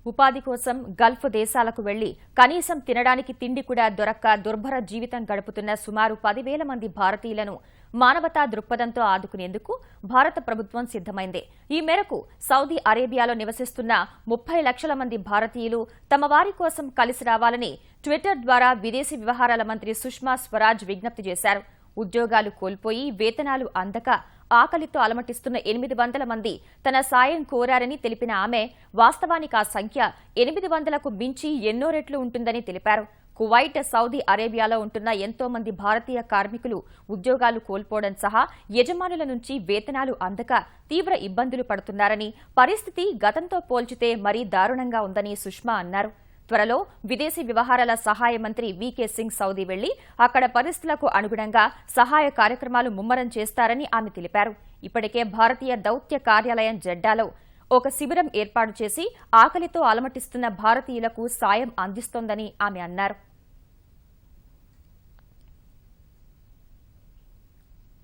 ఉపాధి కోసం గల్ఫ్ దేశాలకు వెళ్లి కనీసం తినడానికి తిండి కూడా దొరక్క దుర్భర జీవితం గడుపుతున్న సుమారు 10,000 మంది భారతీయులను మానవతా దృక్పథంతో ఆదుకునేందుకు భారత ప్రభుత్వం సిద్దమైంది. ఈ మేరకు సౌదీ అరేబియాలో నివసిస్తున్న 30 లక్షల మంది భారతీయులు తమ వారి కోసం కలిసి రావాలని ట్విట్టర్ ద్వారా విదేశీ వ్యవహారాల మంత్రి సుష్మా స్వరాజ్ విజ్ఞప్తి చేశారు. ఉద్యోగాలు కోల్పోయి వేతనాలు అందక ఆకలితో అలమటిస్తున్న 800 మంది తన సాయం కోరారని తెలిపిన ఆమె వాస్తవానికి ఆ సంఖ్య 800కు మించి ఎన్నో రెట్లు ఉంటుందని తెలిపారు. కువైట్, సౌదీ అరేబియాలో ఉంటున్న ఎంతో మంది భారతీయ కార్మికులు ఉద్యోగాలు కోల్పోవడం సహా యజమానుల నుంచి వేతనాలు అందక తీవ్ర ఇబ్బందులు పడుతున్నారని, పరిస్థితి గతంతో పోల్చితే మరీ దారుణంగా ఉందని సుష్మా అన్నారు. త్వరలో విదేశీ వ్యవహారాల సహాయ మంత్రి వీకే సింగ్ సౌదీ వెళ్లి అక్కడ పరిస్థితులకు అనుగుణంగా సహాయ కార్యక్రమాలు ముమ్మరం చేస్తారని ఆమె తెలిపారు. ఇప్పటికే భారతీయ దౌత్య కార్యాలయం జెడ్డాలో ఒక శిబిరం ఏర్పాటు చేసి ఆకలితో అలమటిస్తున్న భారతీయులకు సాయం అందిస్తోందని ఆమె అన్నారు.